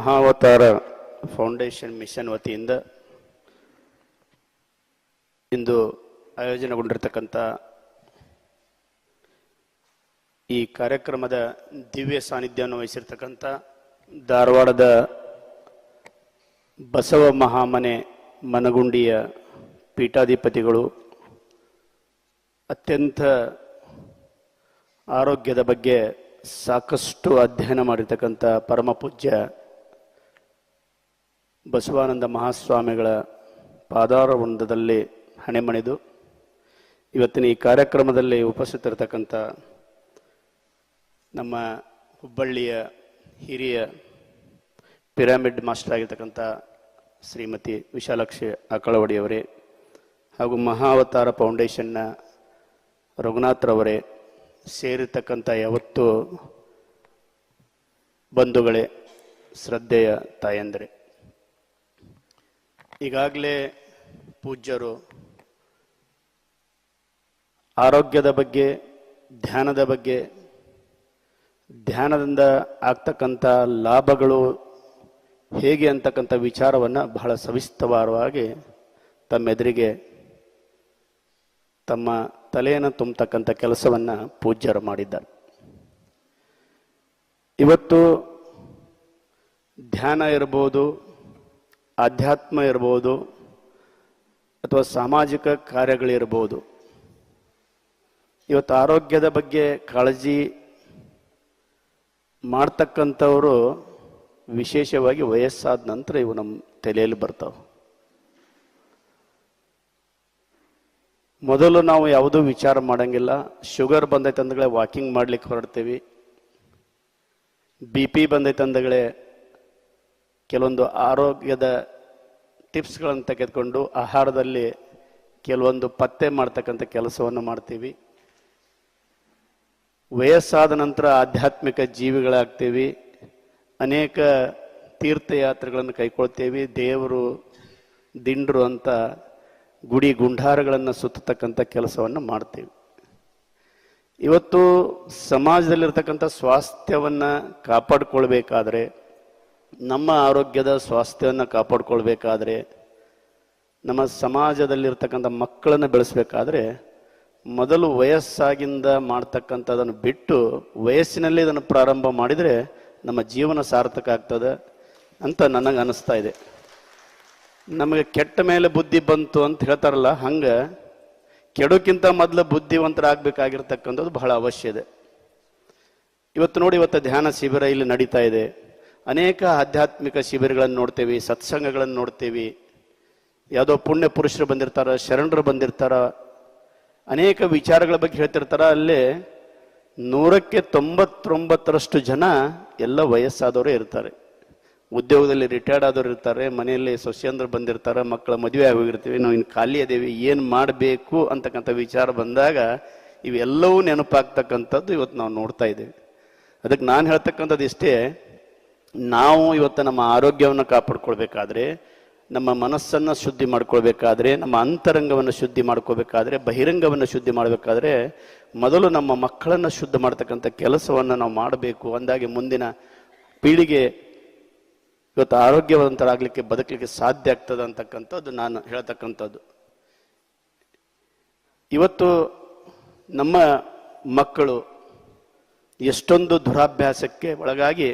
ಮಹಾವತಾರ foundation mission ವತಿಯಿಂದ ಇಂದು ಆಯೋಜನೆಗೊಂಡಿರತಕ್ಕಂಥ ಈ ಕಾರ್ಯಕ್ರಮದ ದಿವ್ಯ ಸಾನ್ನಿಧ್ಯವನ್ನು ವಹಿಸಿರ್ತಕ್ಕಂಥ ಧಾರವಾಡದ ಬಸವ ಮಹಾಮನೆ ಮನಗುಂಡಿಯ ಪೀಠಾಧಿಪತಿಗಳು, ಅತ್ಯಂತ ಆರೋಗ್ಯದ ಬಗ್ಗೆ ಸಾಕಷ್ಟು ಅಧ್ಯಯನ ಮಾಡಿರ್ತಕ್ಕಂಥ ಪರಮ ಪೂಜ್ಯ ಬಸವಾನಂದ ಮಹಾಸ್ವಾಮಿಗಳ ಪಾದಾರವಿಂದದಲ್ಲಿ ಹಣೆಮಣಿದು ಇವತ್ತಿನ ಈ ಕಾರ್ಯಕ್ರಮದಲ್ಲಿ ಉಪಸ್ಥಿತರಿರ್ತಕ್ಕಂಥ ನಮ್ಮ ಹುಬ್ಬಳ್ಳಿಯ ಹಿರಿಯ ಪಿರಮಿಡ್ ಮಾಸ್ಟರ್ ಆಗಿರ್ತಕ್ಕಂಥ ಶ್ರೀಮತಿ ವಿಶಾಲಾಕ್ಷಿ ಆಕಳವಡಿಯವರೇ ಹಾಗೂ ಮಹಾವತಾರ ಫೌಂಡೇಶನ್ನ ರಘುನಾಥ್ರವರೇ ಸೇರಿರ್ತಕ್ಕಂಥ ಯಾವತ್ತು ಬಂಧುಗಳೇ, ಶ್ರದ್ಧೆಯ ತಾಯಂದರೆ, ಈಗಾಗಲೇ ಪೂಜ್ಯರು ಆರೋಗ್ಯದ ಬಗ್ಗೆ, ಧ್ಯಾನದ ಬಗ್ಗೆ, ಧ್ಯಾನದಿಂದ ಆಗ್ತಕ್ಕಂಥ ಲಾಭಗಳು ಹೇಗೆ ಅಂತಕ್ಕಂಥ ವಿಚಾರವನ್ನು ಬಹಳ ಸವಿಸ್ತರವಾಗಿ ತಮ್ಮೆದುರಿಗೆ ತಮ್ಮ ತಲೆಯನ್ನು ತುಂಬತಕ್ಕಂಥ ಕೆಲಸವನ್ನು ಪೂಜ್ಯರು ಮಾಡಿದ್ದಾರೆ. ಇವತ್ತು ಧ್ಯಾನ ಇರ್ಬೋದು, ಆಧ್ಯಾತ್ಮ ಇರ್ಬೋದು, ಅಥವಾ ಸಾಮಾಜಿಕ ಕಾರ್ಯಗಳಿರ್ಬೋದು, ಇವತ್ತು ಆರೋಗ್ಯದ ಬಗ್ಗೆ ಕಾಳಜಿ ಮಾಡ್ತಕ್ಕಂಥವರು ವಿಶೇಷವಾಗಿ ವಯಸ್ಸಾದ ನಂತರ ಇವು ನಮ್ಮ ತಲೆಯಲ್ಲಿ ಬರ್ತಾವೆ. ಮೊದಲು ನಾವು ಯಾವುದೂ ವಿಚಾರ ಮಾಡಂಗಿಲ್ಲ. ಶುಗರ್ ಬಂದೈತೆ ಅಂದಗಳೇ ವಾಕಿಂಗ್ ಮಾಡ್ಲಿಕ್ಕೆ ಹೊರಡ್ತೀವಿ. BP ಬಂದೈತೆ ಅಂದಗಳೇ ಕೆಲವೊಂದು ಆರೋಗ್ಯದ ಟಿಪ್ಸ್ಗಳನ್ನು ತೆಗೆದುಕೊಂಡು ಆಹಾರದಲ್ಲಿ ಕೆಲವೊಂದು ಪತ್ತೆ ಮಾಡ್ತಕ್ಕಂಥ ಕೆಲಸವನ್ನು ಮಾಡ್ತೀವಿ. ವಯಸ್ಸಾದ ನಂತರ ಆಧ್ಯಾತ್ಮಿಕ ಜೀವಿಗಳಾಗ್ತೀವಿ. ಅನೇಕ ತೀರ್ಥಯಾತ್ರೆಗಳನ್ನು ಕೈಕೊಳ್ತೇವೆ. ದೇವರು ದಿಂಡ್ರು ಅಂತ ಗುಡಿ ಗುಂಡಾರಗಳನ್ನು ಸುತ್ತತಕ್ಕಂಥ ಕೆಲಸವನ್ನು ಮಾಡ್ತೀವಿ. ಇವತ್ತು ಸಮಾಜದಲ್ಲಿರ್ತಕ್ಕಂಥ ಸ್ವಾಸ್ಥ್ಯವನ್ನು ಕಾಪಾಡಿಕೊಳ್ಬೇಕಾದ್ರೆ, ನಮ್ಮ ಆರೋಗ್ಯದ ಸ್ವಾಸ್ಥ್ಯವನ್ನು ಕಾಪಾಡಿಕೊಳ್ಬೇಕಾದ್ರೆ, ನಮ್ಮ ಸಮಾಜದಲ್ಲಿರ್ತಕ್ಕಂಥ ಮಕ್ಕಳನ್ನು ಬೆಳೆಸಬೇಕಾದ್ರೆ ಮೊದಲು ವಯಸ್ಸಾಗಿಂದ ಮಾಡ್ತಕ್ಕಂಥದ್ದನ್ನು ಬಿಟ್ಟು ವಯಸ್ಸಿನಲ್ಲಿ ಇದನ್ನು ಪ್ರಾರಂಭ ಮಾಡಿದರೆ ನಮ್ಮ ಜೀವನ ಸಾರ್ಥಕ ಆಗ್ತದೆ ಅಂತ ನನಗೆ ಅನ್ನಿಸ್ತಾ ಇದೆ. ನಮಗೆ ಕೆಟ್ಟ ಮೇಲೆ ಬುದ್ಧಿ ಬಂತು ಅಂತ ಹೇಳ್ತಾರಲ್ಲ, ಹಂಗೆ ಕೆಡೋಕ್ಕಿಂತ ಮೊದಲು ಬುದ್ಧಿವಂತರಾಗಬೇಕಾಗಿರ್ತಕ್ಕಂಥದ್ದು ಬಹಳ ಅವಶ್ಯ ಇದೆ. ಇವತ್ತು ನೋಡಿ, ಇವತ್ತು ಧ್ಯಾನ ಶಿಬಿರ ಇಲ್ಲಿ ನಡೀತಾ ಇದೆ. ಅನೇಕ ಆಧ್ಯಾತ್ಮಿಕ ಶಿಬಿರಗಳನ್ನು ನೋಡ್ತೇವೆ, ಸತ್ಸಂಗಗಳನ್ನು ನೋಡ್ತೇವೆ. ಯಾವುದೋ ಪುಣ್ಯ ಪುರುಷರು ಬಂದಿರ್ತಾರ, ಶರಣರು ಬಂದಿರ್ತಾರ, ಅನೇಕ ವಿಚಾರಗಳ ಬಗ್ಗೆ ಹೇಳ್ತಿರ್ತಾರ. ಅಲ್ಲೇ 100ಕ್ಕೆ 99% ಜನ ಎಲ್ಲ ವಯಸ್ಸಾದವರೇ ಇರ್ತಾರೆ. ಉದ್ಯೋಗದಲ್ಲಿ ರಿಟೈರ್ಡ್ ಆದವ್ರು ಇರ್ತಾರೆ, ಮನೆಯಲ್ಲಿ ಸೊಸೆಯಂದ್ರು ಬಂದಿರ್ತಾರೆ, ಮಕ್ಕಳ ಮದುವೆ ಆಗೋಗಿರ್ತೀವಿ, ನಾವು ಇನ್ನು ಖಾಲಿ ಅದೇವಿ, ಏನು ಮಾಡಬೇಕು ಅಂತಕ್ಕಂಥ ವಿಚಾರ ಬಂದಾಗ ಇವೆಲ್ಲವೂ ನೆನಪಾಗ್ತಕ್ಕಂಥದ್ದು ಇವತ್ತು ನಾವು ನೋಡ್ತಾ ಇದ್ದೇವೆ. ಅದಕ್ಕೆ ನಾನು ಹೇಳ್ತಕ್ಕಂಥದ್ದು ಇಷ್ಟೇ, ನಾವು ಇವತ್ತು ನಮ್ಮ ಆರೋಗ್ಯವನ್ನು ಕಾಪಾಡ್ಕೊಳ್ಬೇಕಾದ್ರೆ, ನಮ್ಮ ಮನಸ್ಸನ್ನು ಶುದ್ಧಿ ಮಾಡ್ಕೊಳ್ಬೇಕಾದ್ರೆ, ನಮ್ಮ ಅಂತರಂಗವನ್ನು ಶುದ್ಧಿ ಮಾಡ್ಕೋಬೇಕಾದ್ರೆ, ಬಹಿರಂಗವನ್ನು ಶುದ್ಧಿ ಮಾಡಬೇಕಾದ್ರೆ ಮೊದಲು ನಮ್ಮ ಮಕ್ಕಳನ್ನು ಶುದ್ಧ ಮಾಡ್ತಕ್ಕಂಥ ಕೆಲಸವನ್ನು ನಾವು ಮಾಡಬೇಕು. ಅಂದಾಗೆ ಮುಂದಿನ ಪೀಳಿಗೆ ಇವತ್ತು ಆರೋಗ್ಯವಂತರಾಗಲಿಕ್ಕೆ, ಬದುಕಲಿಕ್ಕೆ ಸಾಧ್ಯ ಆಗ್ತದೆ ಅಂತಕ್ಕಂಥದ್ದು ನಾನು ಹೇಳ್ತಕ್ಕಂಥದ್ದು. ಇವತ್ತು ನಮ್ಮ ಮಕ್ಕಳು ಎಷ್ಟೊಂದು ದುರಾಭ್ಯಾಸಕ್ಕೆ ಒಳಗಾಗಿ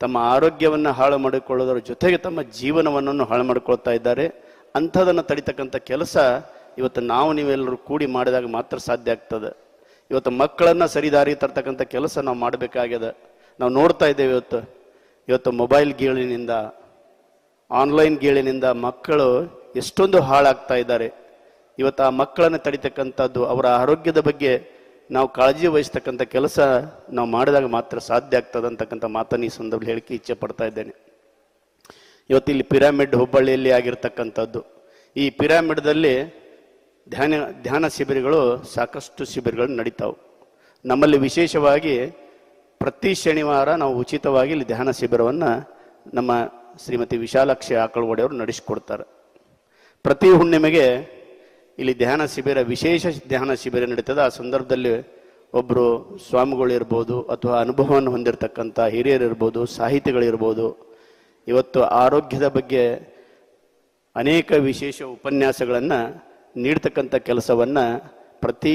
ತಮ್ಮ ಆರೋಗ್ಯವನ್ನು ಹಾಳು ಮಾಡಿಕೊಳ್ಳೋದ್ರ ಜೊತೆಗೆ ತಮ್ಮ ಜೀವನವನ್ನು ಹಾಳು ಮಾಡಿಕೊಳ್ತಾ ಇದ್ದಾರೆ. ಅಂಥದನ್ನು ತಡಿತಕ್ಕಂಥ ಕೆಲಸ ಇವತ್ತು ನೀವೆಲ್ಲರೂ ಕೂಡಿ ಮಾಡಿದಾಗ ಮಾತ್ರ ಸಾಧ್ಯ ಆಗ್ತದೆ. ಇವತ್ತು ಮಕ್ಕಳನ್ನು ಸರಿದಾರಿ ತರ್ತಕ್ಕಂಥ ಕೆಲಸ ನಾವು ಮಾಡಬೇಕಾಗ್ಯದ. ನಾವು ನೋಡ್ತಾ ಇದ್ದೇವೆ ಇವತ್ತು ಮೊಬೈಲ್ ಗೀಳಿನಿಂದ, ಆನ್ಲೈನ್ ಗೀಳಿನಿಂದ ಮಕ್ಕಳು ಎಷ್ಟೊಂದು ಹಾಳಾಗ್ತಾ ಇದ್ದಾರೆ. ಇವತ್ತು ಆ ಮಕ್ಕಳನ್ನು ತಡಿತಕ್ಕಂಥದ್ದು, ಅವರ ಆರೋಗ್ಯದ ಬಗ್ಗೆ ನಾವು ಕಾಳಜಿ ವಹಿಸ್ತಕ್ಕಂಥ ಕೆಲಸ ನಾವು ಮಾಡಿದಾಗ ಮಾತ್ರ ಸಾಧ್ಯ ಆಗ್ತದೆ ಅಂತಕ್ಕಂಥ ಮಾತನ್ನು ಈ ಸಂದರ್ಭದಲ್ಲಿ ಹೇಳಿಕೆ ಇಚ್ಛೆ ಪಡ್ತಾ ಇದ್ದೇನೆ. ಇವತ್ತಿಲ್ಲಿ ಪಿರಮಿಡ್ ಹುಬ್ಬಳ್ಳಿಯಲ್ಲಿ ಆಗಿರ್ತಕ್ಕಂಥದ್ದು, ಈ ಪಿರಮಿಡ್ದಲ್ಲಿ ಧ್ಯಾನ ಶಿಬಿರಗಳು, ಸಾಕಷ್ಟು ಶಿಬಿರಗಳು ನಡೀತಾವೆ. ನಮ್ಮಲ್ಲಿ ವಿಶೇಷವಾಗಿ ಪ್ರತಿ ಶನಿವಾರ ನಾವು ಉಚಿತವಾಗಿ ಇಲ್ಲಿ ಧ್ಯಾನ ಶಿಬಿರವನ್ನು ನಮ್ಮ ಶ್ರೀಮತಿ ವಿಶಾಲಾಕ್ಷಿ ಆಕಳವಡಿಯವರು ನಡೆಸಿಕೊಡ್ತಾರೆ. ಪ್ರತಿ ಹುಣ್ಣಿಮೆಗೆ ಇಲ್ಲಿ ಧ್ಯಾನ ಶಿಬಿರ, ವಿಶೇಷ ಧ್ಯಾನ ಶಿಬಿರ ನಡೀತದೆ. ಆ ಸಂದರ್ಭದಲ್ಲಿ ಒಬ್ಬರು ಸ್ವಾಮಿಗಳಿರ್ಬೋದು, ಅಥವಾ ಅನುಭವವನ್ನು ಹೊಂದಿರತಕ್ಕಂಥ ಹಿರಿಯರಿರ್ಬೋದು, ಸಾಹಿತಿಗಳಿರ್ಬೋದು, ಇವತ್ತು ಆರೋಗ್ಯದ ಬಗ್ಗೆ ಅನೇಕ ವಿಶೇಷ ಉಪನ್ಯಾಸಗಳನ್ನು ನೀಡ್ತಕ್ಕಂಥ ಕೆಲಸವನ್ನು ಪ್ರತಿ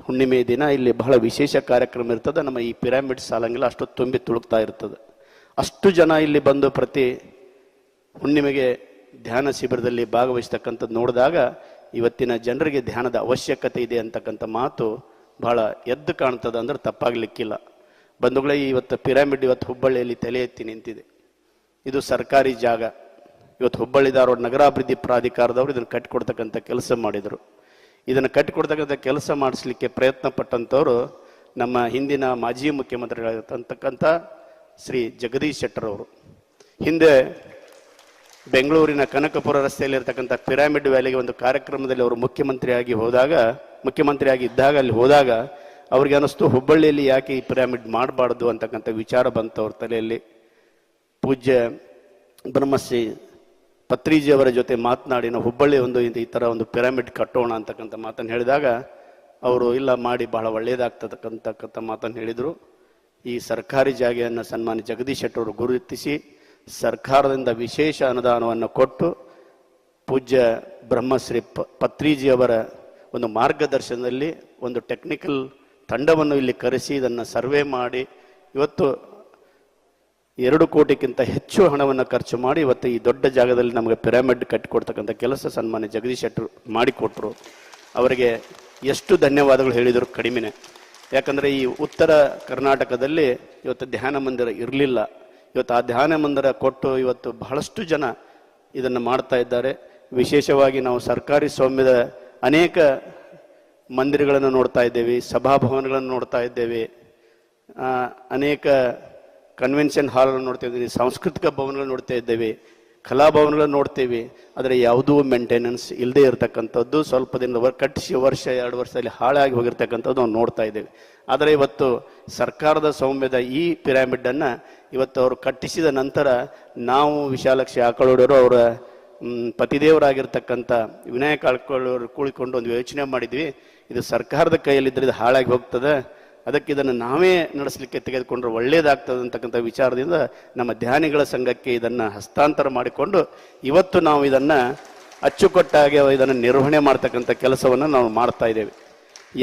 ಹುಣ್ಣಿಮೆ ದಿನ ಇಲ್ಲಿ ಬಹಳ ವಿಶೇಷ ಕಾರ್ಯಕ್ರಮ ಇರ್ತದೆ. ನಮ್ಮ ಈ ಪಿರಾಮಿಡ್ ಸಾಲಂಗಿಲ್ಲ, ಅಷ್ಟು ತುಂಬಿ ತುಳುಕ್ತಾ ಇರ್ತದೆ. ಅಷ್ಟು ಜನ ಇಲ್ಲಿ ಬಂದು ಪ್ರತಿ ಹುಣ್ಣಿಮೆಗೆ ಧ್ಯಾನ ಶಿಬಿರದಲ್ಲಿ ಭಾಗವಹಿಸ್ತಕ್ಕಂಥದ್ದು ನೋಡಿದಾಗ ಇವತ್ತಿನ ಜನರಿಗೆ ಧ್ಯಾನದ ಅವಶ್ಯಕತೆ ಇದೆ ಅಂತಕ್ಕಂಥ ಮಾತು ಬಹಳ ಎದ್ದು ಕಾಣ್ತದೆ ಅಂದ್ರೆ ತಪ್ಪಾಗಲಿಕ್ಕಿಲ್ಲ. ಬಂಧುಗಳೇ, ಇವತ್ತು ಪಿರಾಮಿಡ್ ಇವತ್ತು ಹುಬ್ಬಳ್ಳಿಯಲ್ಲಿ ತಲೆ ಎತ್ತಿ ನಿಂತಿದೆ. ಇದು ಸರ್ಕಾರಿ ಜಾಗ. ಇವತ್ತು ಹುಬ್ಬಳ್ಳಿ ಧಾರವಾಡ ನಗರಾಭಿವೃದ್ಧಿ ಪ್ರಾಧಿಕಾರದವರು ಇದನ್ನು ಕಟ್ಟಿಕೊಡ್ತಕ್ಕಂಥ ಕೆಲಸ ಮಾಡಿದರು. ಇದನ್ನು ಕಟ್ಟಿಕೊಡ್ತಕ್ಕಂಥ ಕೆಲಸ ಮಾಡಿಸ್ಲಿಕ್ಕೆ ಪ್ರಯತ್ನ ಪಟ್ಟಂಥವ್ರು ನಮ್ಮ ಹಿಂದಿನ ಮಾಜಿ ಮುಖ್ಯಮಂತ್ರಿಗಳಾಗಿರ್ತಕ್ಕಂಥ ಶ್ರೀ ಜಗದೀಶ್ ಶೆಟ್ಟರ್ ಅವರು. ಹಿಂದೆ ಬೆಂಗಳೂರಿನ ಕನಕಪುರ ರಸ್ತೆಯಲ್ಲಿರ್ತಕ್ಕಂಥ ಪಿರಾಮಿಡ್ ವ್ಯಾಲಿಗೆ ಒಂದು ಕಾರ್ಯಕ್ರಮದಲ್ಲಿ ಅವರು ಮುಖ್ಯಮಂತ್ರಿಯಾಗಿ ಇದ್ದಾಗ ಅಲ್ಲಿ ಹೋದಾಗ ಅವ್ರಿಗೆ ಅನ್ನಿಸ್ತು ಹುಬ್ಬಳ್ಳಿಯಲ್ಲಿ ಯಾಕೆ ಈ ಪಿರಾಮಿಡ್ ಮಾಡಬಾರ್ದು ಅಂತಕ್ಕಂಥ ವಿಚಾರ ಬಂತು ಅವ್ರ ತಲೆಯಲ್ಲಿ. ಪೂಜ್ಯ ಬ್ರಹ್ಮಶ್ರೀ ಪತ್ರಿಜಿಯವರ ಜೊತೆ ಮಾತನಾಡಿ ನಾವು ಹುಬ್ಬಳ್ಳಿ ಈ ಥರ ಒಂದು ಪಿರಾಮಿಡ್ ಕಟ್ಟೋಣ ಅಂತಕ್ಕಂಥ ಮಾತನ್ನು ಹೇಳಿದಾಗ ಅವರು ಇಲ್ಲ ಮಾಡಿ ಬಹಳ ಒಳ್ಳೆಯದಾಗ್ತಕ್ಕಂಥ ಮಾತನ್ನು ಹೇಳಿದರು. ಈ ಸರ್ಕಾರಿ ಜಾಗೆಯನ್ನು ಸನ್ಮಾನ್ಯ ಜಗದೀಶ್ ಶೆಟ್ಟರ್ ಅವರು ಗುರುತಿಸಿ ಸರ್ಕಾರದಿಂದ ವಿಶೇಷ ಅನುದಾನವನ್ನು ಕೊಟ್ಟು ಪೂಜ್ಯ ಬ್ರಹ್ಮಶ್ರೀ ಪತ್ರಿಜಿಯವರ ಒಂದು ಮಾರ್ಗದರ್ಶನದಲ್ಲಿ ಒಂದು ಟೆಕ್ನಿಕಲ್ ತಂಡವನ್ನು ಇಲ್ಲಿ ಕರೆಸಿ ಇದನ್ನು ಸರ್ವೆ ಮಾಡಿ ಇವತ್ತು 2 ಕೋಟಿಗಿಂತ ಹೆಚ್ಚು ಹಣವನ್ನು ಖರ್ಚು ಮಾಡಿ ಇವತ್ತು ಈ ದೊಡ್ಡ ಜಾಗದಲ್ಲಿ ನಮಗೆ ಪಿರಾಮಿಡ್ ಕಟ್ಟಿಕೊಡ್ತಕ್ಕಂಥ ಕೆಲಸ ಸನ್ಮಾನ್ಯ ಜಗದೀಶ್ ಶೆಟ್ಟರ್ ಮಾಡಿಕೊಟ್ರು. ಅವರಿಗೆ ಎಷ್ಟು ಧನ್ಯವಾದಗಳು ಹೇಳಿದರು ಕಡಿಮೆನೆ. ಯಾಕಂದರೆ ಈ ಉತ್ತರ ಕರ್ನಾಟಕದಲ್ಲಿ ಇವತ್ತು ಧ್ಯಾನ ಮಂದಿರ ಇರಲಿಲ್ಲ. ಇವತ್ತು ಆ ಧ್ಯಾನ ಮಂದಿರ ಕೊಟ್ಟು ಇವತ್ತು ಬಹಳಷ್ಟು ಜನ ಇದನ್ನು ಮಾಡ್ತಾ ಇದ್ದಾರೆ. ವಿಶೇಷವಾಗಿ ನಾವು ಸರ್ಕಾರಿ ಸ್ವಾಮ್ಯದ ಅನೇಕ ಮಂದಿರಗಳನ್ನು ನೋಡ್ತಾ ಇದ್ದೇವೆ, ಸಭಾಭವನಗಳನ್ನು ನೋಡ್ತಾ ಇದ್ದೇವೆ, ಅನೇಕ ಕನ್ವೆನ್ಷನ್ ಹಾಲ್ಗಳನ್ನು ನೋಡ್ತಾ ಇದ್ದೀವಿ, ಸಾಂಸ್ಕೃತಿಕ ಭವನಗಳನ್ನು ನೋಡ್ತಾ ಇದ್ದೇವೆ, ಕಲಾಭವನಗಳನ್ನು ನೋಡ್ತೇವೆ. ಆದರೆ ಯಾವುದೂ ಮೇಂಟೆನೆನ್ಸ್ ಇಲ್ಲದೆ ಇರತಕ್ಕಂಥದ್ದು, ಸ್ವಲ್ಪ ದಿನ ಕಟ್ಟಿಸಿ 1-2 ವರ್ಷದಲ್ಲಿ ಹಾಳಾಗಿ ಹೋಗಿರ್ತಕ್ಕಂಥದ್ದು ನಾವು ನೋಡ್ತಾ ಇದ್ದೇವೆ. ಆದರೆ ಇವತ್ತು ಸರ್ಕಾರದ ಸ್ವಾಮ್ಯದ ಈ ಪಿರಾಮಿಡನ್ನು ಇವತ್ತು ಅವರು ಕಟ್ಟಿಸಿದ ನಂತರ ನಾವು ವಿಶಾಲಾಕ್ಷಿ ಆಕಳೂರವರು ಅವರ ಪತಿದೇವರಾಗಿರ್ತಕ್ಕಂಥ ವಿನಾಯಕ ಆಕಳೂರು ಕೂಡಿಕೊಂಡು ಒಂದು ಯೋಚನೆ ಮಾಡಿದ್ವಿ, ಇದು ಸರ್ಕಾರದ ಕೈಯಲ್ಲಿದ್ದರೆ ಇದು ಹಾಳಾಗಿ ಹೋಗ್ತದೆ, ಅದಕ್ಕೆ ಇದನ್ನು ನಾವೇ ನಡೆಸಲಿಕ್ಕೆ ತೆಗೆದುಕೊಂಡ್ರೆ ಒಳ್ಳೆಯದಾಗ್ತದೆ ಅಂತಕ್ಕಂಥ ವಿಚಾರದಿಂದ ನಮ್ಮ ಧ್ಯಾನಿಗಳ ಸಂಘಕ್ಕೆ ಇದನ್ನು ಹಸ್ತಾಂತರ ಮಾಡಿಕೊಂಡು ಇವತ್ತು ನಾವು ಇದನ್ನು ಅಚ್ಚುಕಟ್ಟಾಗಿ ಇದನ್ನು ನಿರ್ವಹಣೆ ಮಾಡ್ತಕ್ಕಂಥ ಕೆಲಸವನ್ನು ನಾವು ಮಾಡ್ತಾ ಇದ್ದೇವೆ.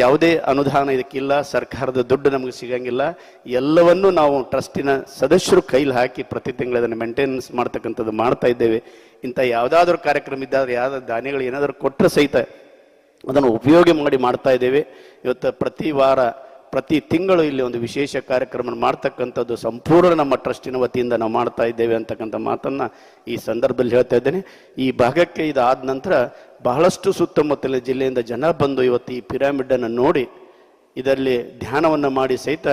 ಯಾವುದೇ ಅನುದಾನ ಇದಕ್ಕಿಲ್ಲ, ಸರ್ಕಾರದ ದುಡ್ಡು ನಮಗೆ ಸಿಗಂಗಿಲ್ಲ. ಎಲ್ಲವನ್ನೂ ನಾವು ಟ್ರಸ್ಟಿನ ಸದಸ್ಯರು ಕೈಲಿ ಹಾಕಿ ಪ್ರತಿ ತಿಂಗಳು ಅದನ್ನು ಮೇಂಟೆನೆನ್ಸ್ ಮಾಡ್ತಕ್ಕಂಥದ್ದು ಮಾಡ್ತಾ ಇದ್ದೇವೆ. ಇಂಥ ಯಾವುದಾದ್ರೂ ಕಾರ್ಯಕ್ರಮ ಇದ್ದಾದ್ರೆ ಯಾವುದಾದ್ರು ದಾನಿಗಳು ಏನಾದರೂ ಕೊಟ್ಟರೆ ಸಹಿತ ಅದನ್ನು ಉಪಯೋಗ ಮಾಡಿ ಮಾಡ್ತಾ ಇದ್ದೇವೆ. ಇವತ್ತು ಪ್ರತಿ ವಾರ ಪ್ರತಿ ತಿಂಗಳು ಇಲ್ಲಿ ಒಂದು ವಿಶೇಷ ಕಾರ್ಯಕ್ರಮ ಮಾಡ್ತಕ್ಕಂಥದ್ದು ಸಂಪೂರ್ಣ ನಮ್ಮ ಟ್ರಸ್ಟಿನ ವತಿಯಿಂದ ನಾವು ಮಾಡ್ತಾ ಇದ್ದೇವೆ ಅಂತಕ್ಕಂಥ ಮಾತನ್ನು ಈ ಸಂದರ್ಭದಲ್ಲಿ ಹೇಳ್ತಾ ಇದ್ದೇನೆ. ಈ ಭಾಗಕ್ಕೆ ಇದಾದ ನಂತರ ಬಹಳಷ್ಟು ಸುತ್ತಮುತ್ತಲಿನ ಜಿಲ್ಲೆಯಿಂದ ಜನ ಬಂದು ಇವತ್ತು ಈ ಪಿರಾಮಿಡನ್ನು ನೋಡಿ ಇದರಲ್ಲಿ ಧ್ಯಾನವನ್ನು ಮಾಡಿ ಸಹಿತ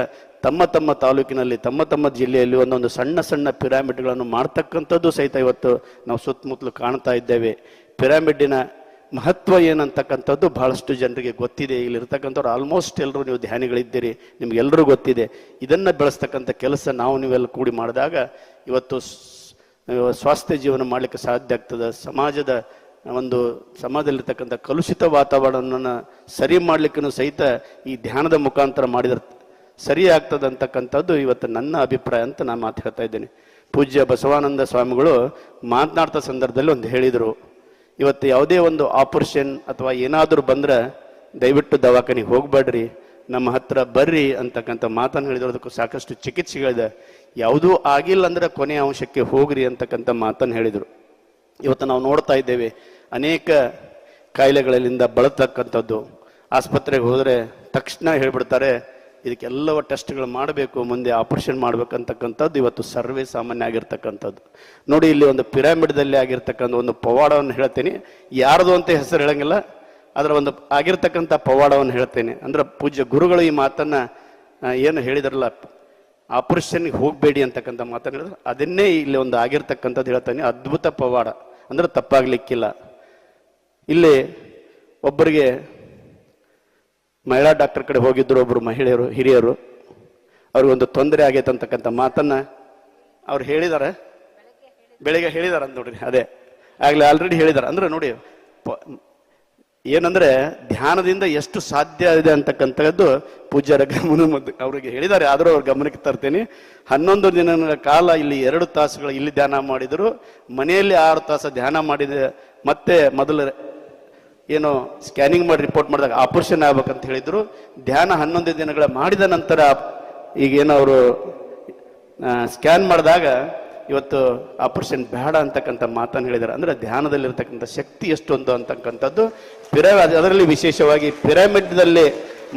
ತಮ್ಮ ತಮ್ಮ ತಾಲೂಕಿನಲ್ಲಿ ತಮ್ಮ ತಮ್ಮ ಜಿಲ್ಲೆಯಲ್ಲಿ ಒಂದೊಂದು ಸಣ್ಣ ಸಣ್ಣ ಪಿರಾಮಿಡ್ಗಳನ್ನು ಮಾಡ್ತಕ್ಕಂಥದ್ದು ಸಹಿತ ಇವತ್ತು ನಾವು ಸುತ್ತಮುತ್ತಲು ಕಾಣ್ತಾ ಇದ್ದೇವೆ. ಪಿರಾಮಿಡ್ಡಿನ ಮಹತ್ವ ಏನಂತಕ್ಕಂಥದ್ದು ಬಹಳಷ್ಟು ಜನರಿಗೆ ಗೊತ್ತಿದೆ. ಇಲ್ಲಿರ್ತಕ್ಕಂಥವ್ರು ಆಲ್ಮೋಸ್ಟ್ ಎಲ್ಲರೂ ನೀವು ಧ್ಯಾನಿಗಳಿದ್ದೀರಿ, ನಿಮ್ಗೆಲ್ಲರೂ ಗೊತ್ತಿದೆ. ಇದನ್ನು ಬೆಳೆಸ್ತಕ್ಕಂಥ ಕೆಲಸ ನೀವೆಲ್ಲ ಕೂಡಿ ಮಾಡಿದಾಗ ಇವತ್ತು ಸ್ವಾಸ್ಥ್ಯ ಜೀವನ ಮಾಡಲಿಕ್ಕೆ ಸಾಧ್ಯ ಆಗ್ತದೆ. ಸಮಾಜದಲ್ಲಿರ್ತಕ್ಕಂಥ ಕಲುಷಿತ ವಾತಾವರಣವನ್ನು ಸರಿ ಮಾಡಲಿಕ್ಕೂ ಸಹಿತ ಈ ಧ್ಯಾನದ ಮುಖಾಂತರ ಮಾಡಿದ್ರೆ ಸರಿ ಆಗ್ತದೆ ಅಂತಕ್ಕಂಥದ್ದು ಇವತ್ತು ನನ್ನ ಅಭಿಪ್ರಾಯ ಅಂತ ನಾನು ಮಾತು ಹೇಳ್ತಾ ಇದ್ದೇನೆ. ಪೂಜ್ಯ ಬಸವಾನಂದ ಸ್ವಾಮಿಗಳು ಮಾತನಾಡ್ತಾ ಸಂದರ್ಭದಲ್ಲಿ ಒಂದು ಹೇಳಿದರು, ಇವತ್ತು ಯಾವುದೇ ಒಂದು ಆಪರೇಷನ್ ಅಥವಾ ಏನಾದರೂ ಬಂದ್ರೆ ದಯವಿಟ್ಟು ದವಾಖಾನೆಗೆ ಹೋಗಬೇಡ್ರಿ, ನಮ್ಮ ಹತ್ರ ಬರ್ರಿ ಅಂತಕ್ಕಂಥ ಮಾತನ್ನು ಹೇಳಿದೋದಕ್ಕೂ ಸಾಕಷ್ಟು ಚಿಕಿತ್ಸೆಗಳಿದೆ. ಯಾವುದೂ ಆಗಿಲ್ಲ ಅಂದ್ರೆ ಕೊನೆಯ ಅಂಶಕ್ಕೆ ಹೋಗ್ರಿ ಅಂತಕ್ಕಂಥ ಮಾತನ್ನು ಹೇಳಿದರು. ಇವತ್ತು ನಾವು ನೋಡ್ತಾ ಇದ್ದೇವೆ ಅನೇಕ ಕಾಯಿಲೆಗಳಿಂದ ಬಳತಕ್ಕಂಥದ್ದು. ಆಸ್ಪತ್ರೆಗೆ ಹೋದರೆ ತಕ್ಷಣ ಹೇಳ್ಬಿಡ್ತಾರೆ ಇದಕ್ಕೆಲ್ಲವ ಟೆಸ್ಟ್ಗಳು ಮಾಡಬೇಕು, ಮುಂದೆ ಆಪರೇಷನ್ ಮಾಡ್ಬೇಕಂತಕ್ಕಂಥದ್ದು ಇವತ್ತು ಸರ್ವೇ ಸಾಮಾನ್ಯ ಆಗಿರ್ತಕ್ಕಂಥದ್ದು. ನೋಡಿ, ಇಲ್ಲಿ ಒಂದು ಪಿರಾಮಿಡ್ದಲ್ಲಿ ಆಗಿರ್ತಕ್ಕಂಥ ಒಂದು ಪವಾಡವನ್ನು ಹೇಳ್ತೇನೆ. ಯಾರ್ದು ಅಂತ ಹೆಸರು ಹೇಳಂಗಿಲ್ಲ, ಅದರ ಒಂದು ಆಗಿರ್ತಕ್ಕಂಥ ಪವಾಡವನ್ನು ಹೇಳ್ತೇನೆ. ಅಂದ್ರೆ ಪೂಜ್ಯ ಗುರುಗಳು ಈ ಮಾತನ್ನ ಏನು ಹೇಳಿದ್ರಲ್ಲ, ಆಪರೇಷನ್ಗೆ ಹೋಗಬೇಡಿ ಅಂತಕ್ಕಂಥ ಮಾತನ್ನು ಹೇಳಿದ್ರು, ಅದನ್ನೇ ಇಲ್ಲಿ ಒಂದು ಆಗಿರ್ತಕ್ಕಂಥದ್ದು ಹೇಳ್ತಾನೆ. ಅದ್ಭುತ ಪವಾಡ ಅಂದ್ರೆ ತಪ್ಪಾಗ್ಲಿಕ್ಕಿಲ್ಲ. ಇಲ್ಲಿ ಒಬ್ಬರಿಗೆ ಮಹಿಳಾ ಡಾಕ್ಟರ್ ಕಡೆ ಹೋಗಿದ್ರು, ಒಬ್ಬರು ಮಹಿಳೆಯರು ಹಿರಿಯರು, ಅವ್ರಿಗೊಂದು ತೊಂದರೆ ಆಗೈತೆ ಅಂತಕ್ಕಂಥ ಮಾತನ್ನ ಅವ್ರು ಹೇಳಿದಾರೆ, ಬೆಳಿಗ್ಗೆ ಹೇಳಿದಾರ ಅಂತ ನೋಡ್ರಿ. ಅದೇ ಆಗ್ಲೇ ಆಲ್ರೆಡಿ ಹೇಳಿದಾರ. ಅಂದ್ರೆ ನೋಡಿ, ಏನಂದ್ರೆ ಧ್ಯಾನದಿಂದ ಎಷ್ಟು ಸಾಧ್ಯ ಇದೆ ಅಂತಕ್ಕಂಥದ್ದು ಪೂಜ್ಯರ ಅವರಿಗೆ ಹೇಳಿದ್ದಾರೆ, ಆದರೂ ಅವ್ರ ಗಮನಕ್ಕೆ ತರ್ತೇನೆ. 11 ದಿನಗಳ ಕಾಲ ಇಲ್ಲಿ 2 ತಾಸುಗಳು ಇಲ್ಲಿ ಧ್ಯಾನ ಮಾಡಿದರು, ಮನೆಯಲ್ಲಿ 6 ತಾಸು ಧ್ಯಾನ ಮಾಡಿದ. ಮತ್ತೆ ಮೊದಲು ಏನು ಸ್ಕ್ಯಾನಿಂಗ್ ಮಾಡಿ ರಿಪೋರ್ಟ್ ಮಾಡಿದಾಗ ಆಪರೇಷನ್ ಆಗ್ಬೇಕಂತ ಹೇಳಿದ್ರು. ಧ್ಯಾನ 11 ದಿನಗಳ ಮಾಡಿದ ನಂತರ ಈಗೇನು ಅವರು ಸ್ಕ್ಯಾನ್ ಮಾಡಿದಾಗ ಇವತ್ತು ಆಪರೇಷನ್ ಬೇಡ ಅಂತಕ್ಕಂಥ ಮಾತನ್ನು ಹೇಳಿದ್ದಾರೆ. ಅಂದ್ರೆ ಧ್ಯಾನದಲ್ಲಿರ್ತಕ್ಕಂಥ ಶಕ್ತಿ ಎಷ್ಟೊಂದು ಅಂತಕ್ಕಂಥದ್ದು ಅದರಲ್ಲಿ ವಿಶೇಷವಾಗಿ ಪಿರಮಿಡ್ದಲ್ಲಿ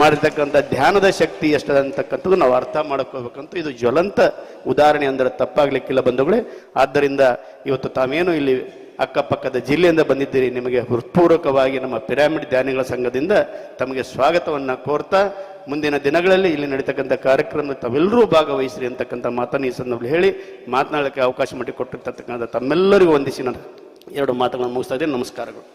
ಮಾಡಿರ್ತಕ್ಕಂಥ ಧ್ಯಾನದ ಶಕ್ತಿ ಎಷ್ಟದ ಅಂತಕ್ಕಂಥದ್ದು ನಾವು ಅರ್ಥ ಮಾಡ್ಕೋಬೇಕಂತ ಇದು ಜ್ವಲಂತ ಉದಾಹರಣೆ ಅಂದ್ರೆ ತಪ್ಪಾಗ್ಲಿಕ್ಕಿಲ್ಲ ಬಂಧುಗಳೇ. ಆದ್ದರಿಂದ ಇವತ್ತು ತಾವೇನು ಇಲ್ಲಿ ಅಕ್ಕಪಕ್ಕದ ಜಿಲ್ಲೆಯಿಂದ ಬಂದಿದ್ದೀರಿ, ನಿಮಗೆ ಹೃತ್ಪೂರ್ವಕವಾಗಿ ನಮ್ಮ ಪಿರಮಿಡ್ ಧ್ಯಾನಿಗಳ ಸಂಘದಿಂದ ತಮಗೆ ಸ್ವಾಗತವನ್ನ ಕೋರ್ತಾ ಮುಂದಿನ ದಿನಗಳಲ್ಲಿ ಇಲ್ಲಿ ನಡೀತಕ್ಕಂಥ ಕಾರ್ಯಕ್ರಮ ತಾವೆಲ್ಲರೂ ಭಾಗವಹಿಸ್ರಿ ಅಂತಕ್ಕಂಥ ಮಾತನ್ನು ಈ ಸಂದರ್ಭದಲ್ಲಿ ಹೇಳಿ ಮಾತನಾಡಲಿಕ್ಕೆ ಅವಕಾಶ ಮಾಡಿಕೊಟ್ಟಿರ್ತಕ್ಕಂಥ ತಮ್ಮೆಲ್ಲರಿಗೂ ವಂದಿಸಿ ನಾನು 2 ಮಾತುಗಳನ್ನು ಮುಗಿಸ್ತಾ ಇದ್ದೇನೆ. ನಮಸ್ಕಾರಗಳು.